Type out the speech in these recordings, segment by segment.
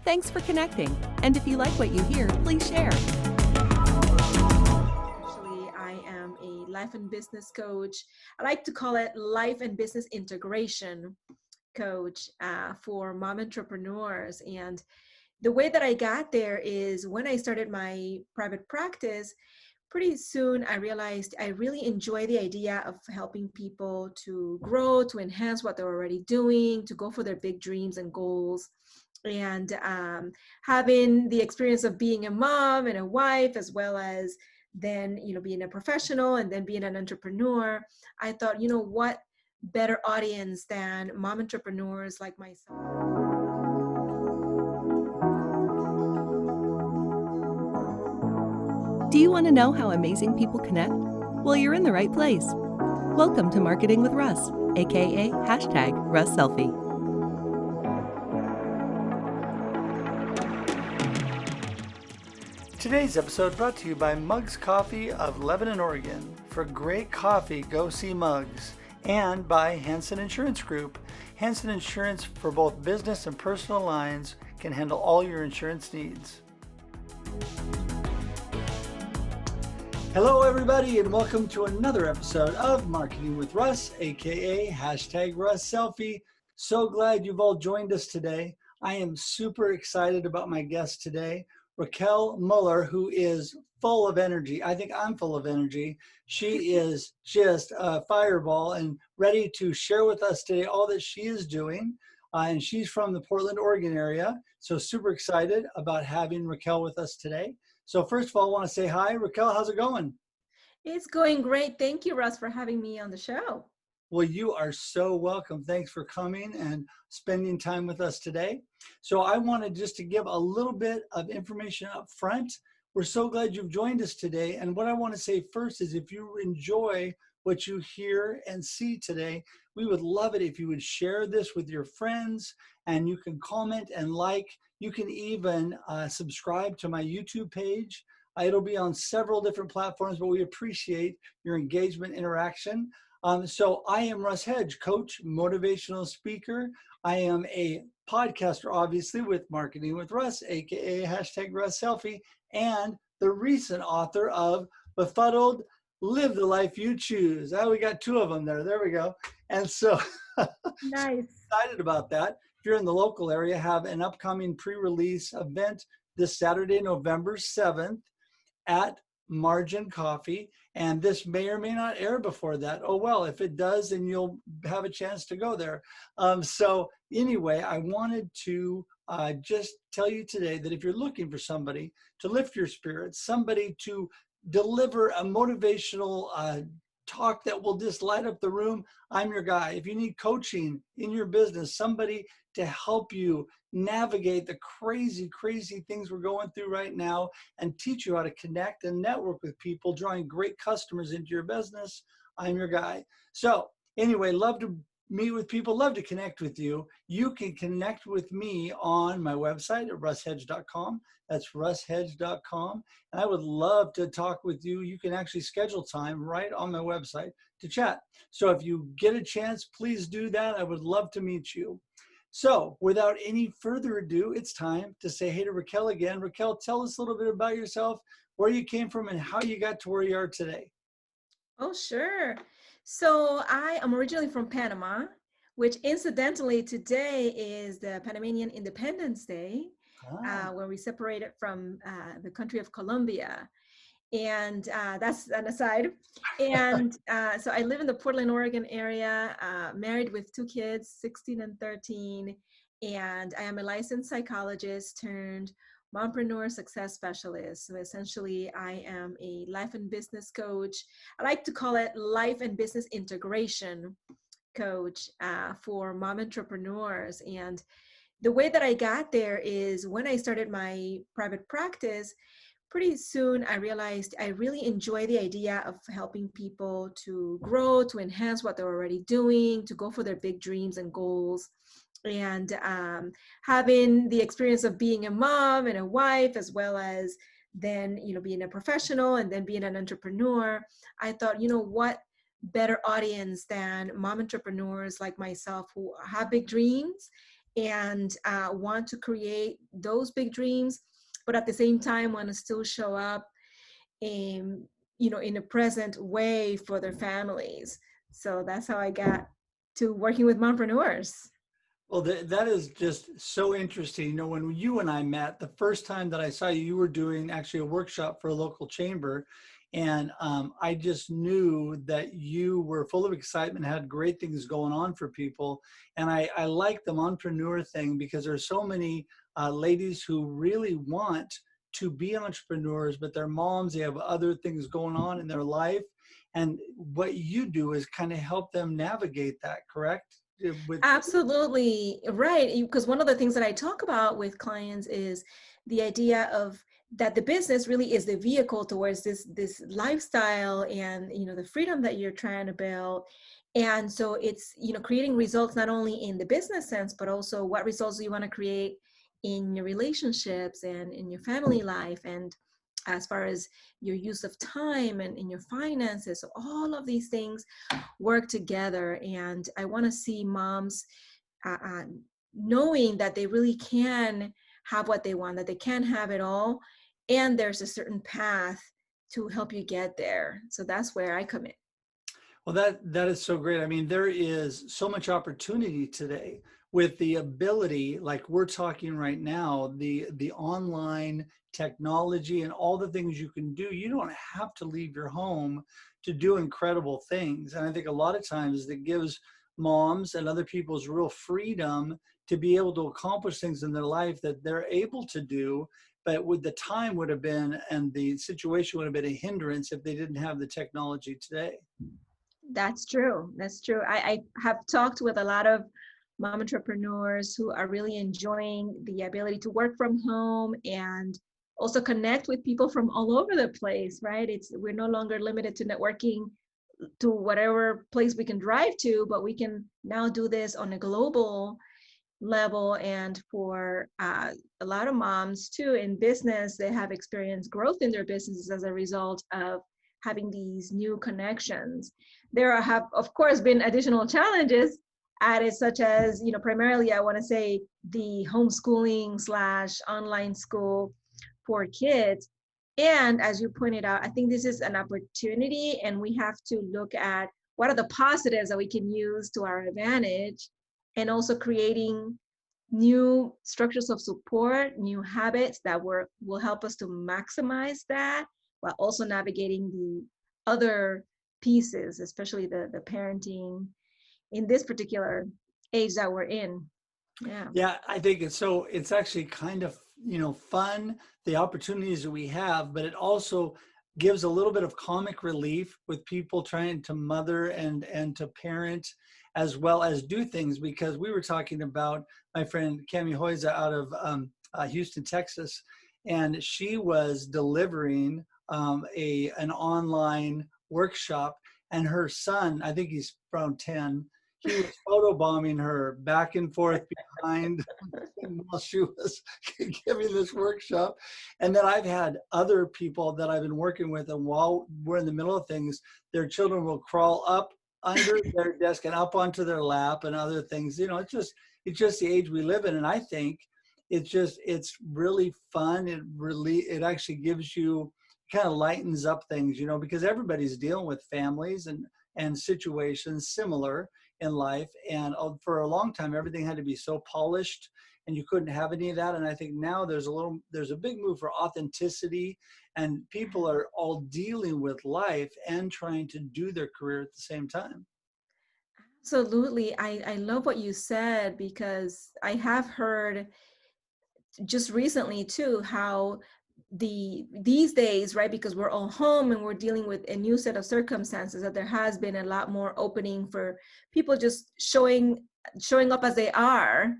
Thanks for connecting. And if you like what you hear, please share. Actually, I am a life and business coach. I like to call it life and business integration coach for mom entrepreneurs. And the way that I got there is when I started my private practice, pretty soon I realized I really enjoy the idea of helping people to grow, to enhance what they're already doing, to go for their big dreams and goals. And having the experience of being a mom and a wife, as well as then, being a professional and then being an entrepreneur, I thought, what better audience than mom entrepreneurs like myself. Do you want to know how amazing people connect? Well, you're in the right place. Welcome to Marketing with Russ, aka #RussSelfie. Today's episode brought to you by Mugs Coffee of Lebanon, Oregon. For great coffee, go see Mugs. And by Hansen Insurance Group. Hansen Insurance for both business and personal lines can handle all your insurance needs. Hello everybody and welcome to another episode of Marketing with Russ, aka #RussSelfie. So glad you've all joined us today. I am super excited about my guest today, Raquel Muller, who is full of energy. I think I'm full of energy. She is just a fireball and ready to share with us today all that she is doing. And she's from the Portland, Oregon area. So super excited about having Raquel with us today. So first of all, I want to say hi. Raquel, how's it going? It's going great. Thank you, Russ, for having me on the show. Well, you are so welcome. Thanks for coming and spending time with us today. So I wanted just to give a little bit of information up front. We're so glad you've joined us today. And what I want to say first is if you enjoy what you hear and see today, we would love it if you would share this with your friends, and you can comment and like. You can even subscribe to my YouTube page. It'll be on several different platforms, but we appreciate your engagement, interaction. So I am Russ Hedge, coach, motivational speaker. I am a podcaster, obviously, with Marketing with Russ, aka #RussSelfie, and the recent author of Befuddled, Live the Life You Choose. Oh, we got two of them there. There we go. And so Nice. excited about that. If you're in the local area, have an upcoming pre-release event this Saturday, November 7th at Margin Coffee. And this may or may not air before that. Oh, well, if it does, then you'll have a chance to go there. So anyway, I wanted to just tell you today that if you're looking for somebody to lift your spirits, somebody to deliver a motivational talk that will just light up the room, I'm your guy. If you need coaching in your business, somebody to help you navigate the crazy, crazy things we're going through right now and teach you how to connect and network with people, drawing great customers into your business, I'm your guy. So anyway, love to meet with people, love to connect with you. You can connect with me on my website at russhedge.com. That's russhedge.com. And I would love to talk with you. You can actually schedule time right on my website to chat. So if you get a chance, please do that. I would love to meet you. So without any further ado, it's time to say hey to Raquel again. Raquel, tell us a little bit about yourself, where you came from, and how you got to where you are today. Oh, sure. So I am originally from Panama, which incidentally today is the Panamanian Independence Day, where we separated from the country of Colombia. And that's an aside. And so I live in the Portland, Oregon area, married with two kids, 16 and 13. And I am a licensed psychologist turned Mompreneur success specialist. So essentially, I am a life and business coach. I like to call it life and business integration coach for mom entrepreneurs. And the way that I got there is when I started my private practice, pretty soon I realized I really enjoy the idea of helping people to grow, to enhance what they're already doing, to go for their big dreams and goals. And having the experience of being a mom and a wife, as well as then, being a professional and then being an entrepreneur, I thought, what better audience than mom entrepreneurs like myself who have big dreams and want to create those big dreams, but at the same time want to still show up in, in a present way for their families. So that's how I got to working with mompreneurs. Well, that is just so interesting. You know, when you and I met, the first time that I saw you, you were doing actually a workshop for a local chamber. And I just knew that you were full of excitement, had great things going on for people. And I like the mompreneur thing because there's so many ladies who really want to be entrepreneurs, but they're moms, they have other things going on in their life. And what you do is kind of help them navigate that, correct? With Absolutely right. Because one of the things that I talk about with clients is the idea of that the business really is the vehicle towards this lifestyle and the freedom that you're trying to build. And so it's creating results not only in the business sense, but also what results do you want to create in your relationships and in your family life, and as far as your use of time and in your finances. So all of these things work together. And I want to see moms knowing that they really can have what they want, that they can have it all. And there's a certain path to help you get there. So that's where I come in. Well, that is so great. I mean, there is so much opportunity today with the ability, like we're talking right now, the online technology and all the things you can do. You don't have to leave your home to do incredible things. And I think a lot of times that gives moms and other people's real freedom to be able to accomplish things in their life that they're able to do. But with the time would have been, and the situation would have been a hindrance if they didn't have the technology today. That's true. That's true. I have talked with a lot of mom entrepreneurs who are really enjoying the ability to work from home and also connect with people from all over the place, right? We're no longer limited to networking to whatever place we can drive to, but we can now do this on a global level. And for a lot of moms too in business, they have experienced growth in their businesses as a result of having these new connections. There have, of course, been additional challenges added, such as, primarily I want to say the homeschooling / online school for kids. And as you pointed out, I think this is an opportunity, and we have to look at what are the positives that we can use to our advantage, and also creating new structures of support, new habits that will help us to maximize that, while also navigating the other pieces, especially the parenting in this particular age that we're in. Yeah, I think it's actually kind of, fun, the opportunities that we have, but it also gives a little bit of comic relief with people trying to mother and to parent as well as do things, because we were talking about my friend Cami Hoyza out of Houston, Texas, and she was delivering an online workshop, and her son, I think he's around 10, he was photobombing her back and forth behind while she was giving this workshop. And then I've had other people that I've been working with, and while we're in the middle of things, their children will crawl up under their desk and up onto their lap and other things. It's just the age we live in. And I think it's really fun. It actually gives you, kind of lightens up things, because everybody's dealing with families and situations similar in life. And for a long time, everything had to be so polished and you couldn't have any of that. And I think now there's a big move for authenticity, and people are all dealing with life and trying to do their career at the same time. Absolutely. I love what you said, because I have heard just recently too how these days, right, because we're all home and we're dealing with a new set of circumstances, that there has been a lot more opening for people just showing up as they are,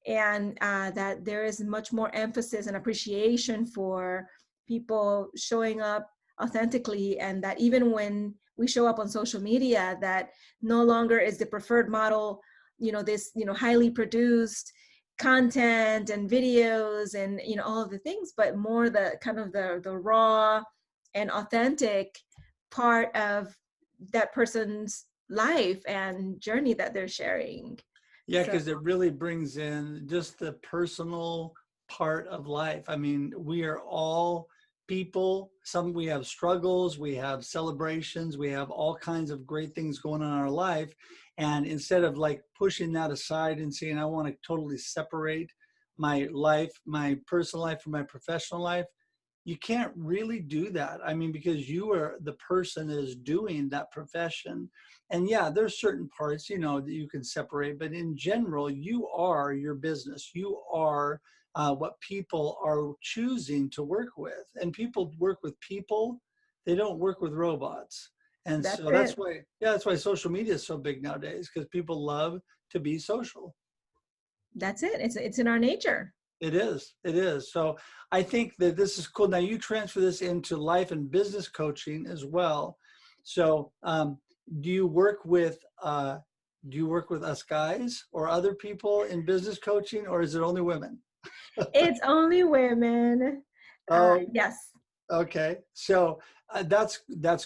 and that there is much more emphasis and appreciation for people showing up authentically, and that even when we show up on social media, that no longer is the preferred model, this highly produced content and videos and all of the things, but more the kind of the raw and authentic part of that person's life and journey that they're sharing. Yeah, So because it really brings in just the personal part of life. I mean, we are all people. Some we have struggles, we have celebrations, we have all kinds of great things going on in our life. And instead of like pushing that aside and saying, I want to totally separate my life, my personal life from my professional life, you can't really do that. I mean, because you are the person that is doing that profession. And yeah, there's certain parts, you know, that you can separate, but in general, you are your business. You are what people are choosing to work with. And people work with people, they don't work with robots. And that's so that's it. why, yeah, that's why social media is so big nowadays, because people love to be social. That's it. It's in our nature. It is. It is. So I think that this is cool. Now you transfer this into life and business coaching as well. So do you work with us guys or other people in business coaching, or is it only women? It's only women. Oh, Yes. okay. So that's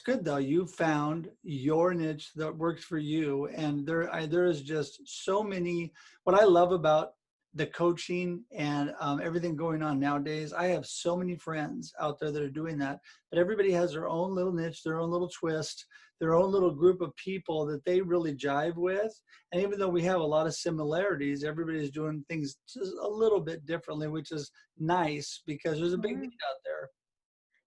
good though. You found your niche that works for you, and there is just so many. What I love about the coaching and everything going on nowadays, I have so many friends out there that are doing that. But everybody has their own little niche, their own little twist, their own little group of people that they really jive with. And even though we have a lot of similarities, everybody's doing things just a little bit differently, which is nice because there's a big need out there.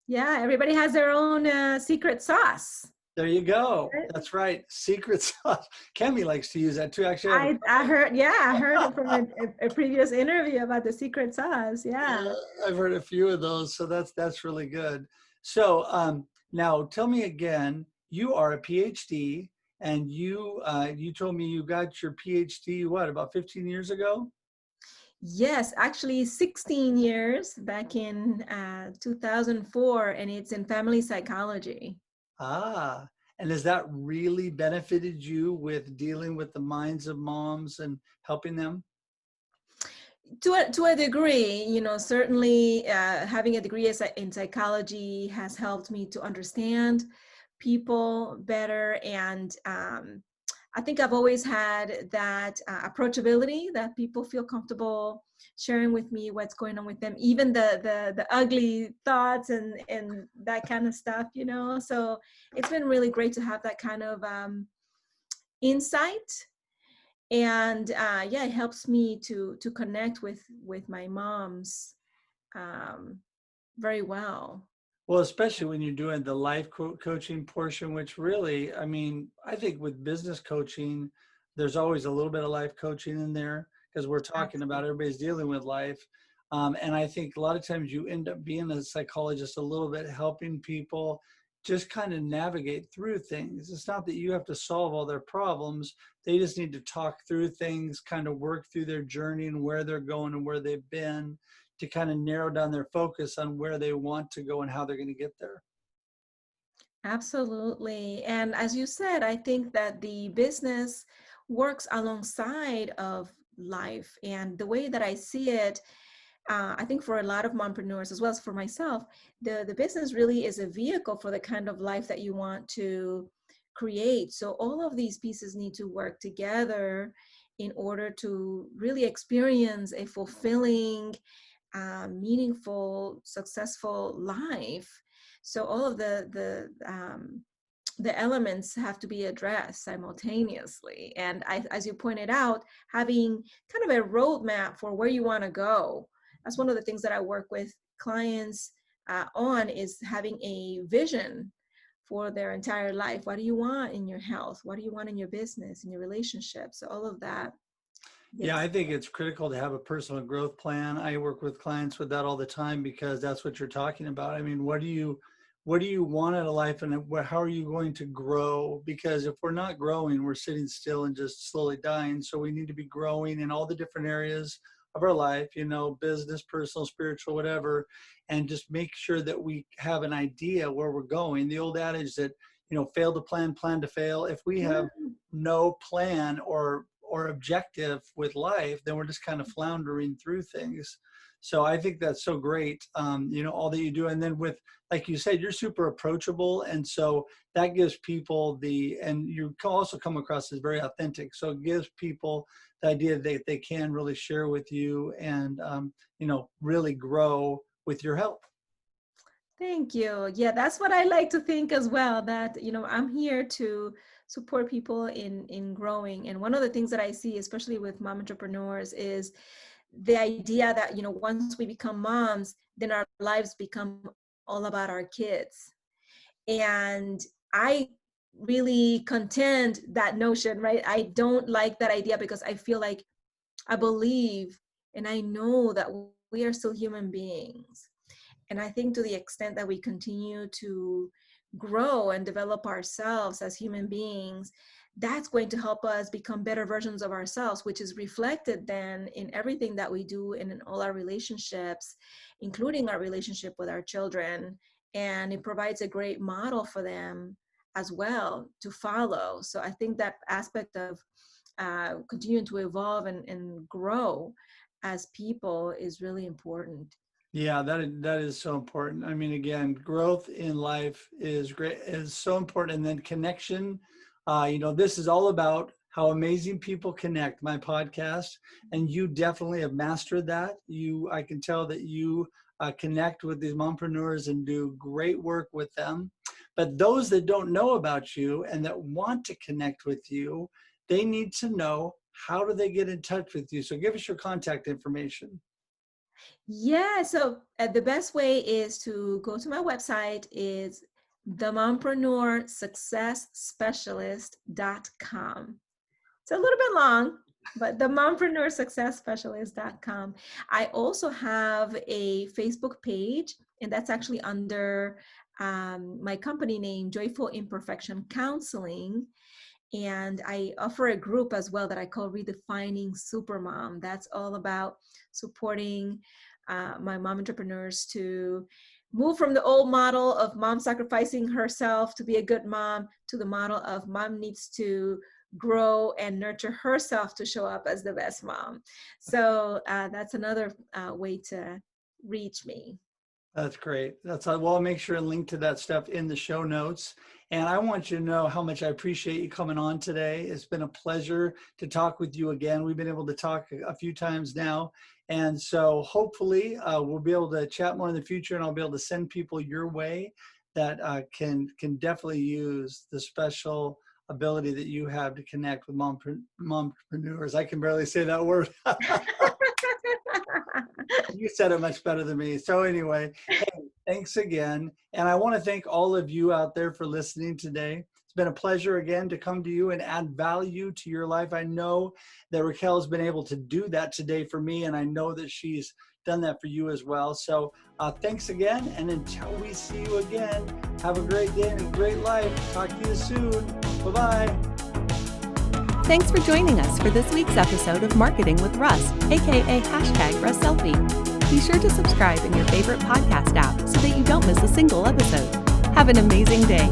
Yeah, everybody has their own secret sauce. There you go. Right? That's right. Secret sauce. Kemi likes to use that too. Actually, I have I heard, yeah, I heard it from a previous interview about the secret sauce. Yeah. I've heard a few of those, so that's really good. So now tell me again. You are a PhD, and you told me you got your PhD what, about 15 years ago? Yes, actually 16 years back in 2004, and it's in family psychology. Ah, and has that really benefited you with dealing with the minds of moms and helping them? To a degree, you know, certainly having a degree in psychology has helped me to understand people better. And I think I've always had that approachability, that people feel comfortable sharing with me what's going on with them, even the ugly thoughts and that kind of stuff, you know. So it's been really great to have that kind of insight. And yeah, it helps me to connect with my moms um, very well. Well, especially when you're doing the life coaching portion, which really, I mean, I think with business coaching, there's always a little bit of life coaching in there because we're talking about Absolutely. everybody's dealing with life. And I think a lot of times you end up being a psychologist a little bit, helping people just kind of navigate through things. It's not that you have to solve all their problems. They just need to talk through things, kind of work through their journey and where they're going and where they've been, to kind of narrow down their focus on where they want to go and how they're going to get there. Absolutely. And as you said, I think that the business works alongside of life. And the way that I see it, I think for a lot of mompreneurs, as well as for myself, the business really is a vehicle for the kind of life that you want to create. So all of these pieces need to work together in order to really experience a fulfilling, meaningful, successful life. So all of the elements have to be addressed simultaneously. And as you pointed out, having kind of a roadmap for where you want to go. That's one of the things that I work with clients on, is having a vision for their entire life. What do you want in your health? What do you want in your business, in your relationships? So all of that. Yeah, Yes. I think it's critical to have a personal growth plan. I work with clients with that all the time because that's what you're talking about. I mean, what do you want out of life, and how are you going to grow? Because if we're not growing, we're sitting still and just slowly dying. So we need to be growing in all the different areas of our life, you know, business, personal, spiritual, whatever, and just make sure that we have an idea where we're going. The old adage that, you know, fail to plan, plan to fail. If we have no plan or objective with life, then we're just kind of floundering through things. So I think that's so great, all that you do. And then with, like you said, you're super approachable. And so that gives people and you also come across as very authentic. So it gives people the idea that they can really share with you and, really grow with your help. Thank you. Yeah, that's what I like to think as well, that, I'm here to support people in growing. And one of the things that I see, especially with mom entrepreneurs, is the idea that, once we become moms, then our lives become all about our kids. And I really contend that notion, right? I don't like that idea, because I feel like I believe and I know that we are still human beings. And I think to the extent that we continue to grow and develop ourselves as human beings, that's going to help us become better versions of ourselves, which is reflected then in everything that we do and in all our relationships, including our relationship with our children. And it provides a great model for them as well to follow. So I think that aspect of continuing to evolve and grow as people is really important. Yeah, that is so important. I mean, again, growth in life is great, is so important. And then connection, this is all about how amazing people connect, my podcast, and you definitely have mastered that. I can tell that you connect with these mompreneurs and do great work with them. But those that don't know about you and that want to connect with you, they need to know, how do they get in touch with you? So give us your contact information. Yeah, so the best way is to go to my website. Is themompreneursuccessspecialist.com. It's a little bit long, but themompreneursuccessspecialist.com. I also have a Facebook page, and that's actually under my company name, Joyful Imperfection Counseling. And I offer a group as well that I call Redefining Supermom. That's all about supporting my mom entrepreneurs to move from the old model of mom sacrificing herself to be a good mom to the model of mom needs to grow and nurture herself to show up as the best mom. So that's another way to reach me. That's great. I'll make sure and link to that stuff in the show notes. And I want you to know how much I appreciate you coming on today. It's been a pleasure to talk with you again. We've been able to talk a few times now. And so hopefully we'll be able to chat more in the future, and I'll be able to send people your way that can definitely use the special ability that you have to connect with mompreneurs. I can barely say that word. You said it much better than me. So anyway, hey, thanks again. And I want to thank all of you out there for listening today. It's been a pleasure again to come to you and add value to your life. I know that Raquel has been able to do that today for me, and I know that she's done that for you as well. So thanks again. And until we see you again, have a great day and a great life. Talk to you soon. Bye-bye. Thanks for joining us for this week's episode of Marketing with Russ, aka #RussSelfie. Be sure to subscribe in your favorite podcast app so that you don't miss a single episode. Have an amazing day.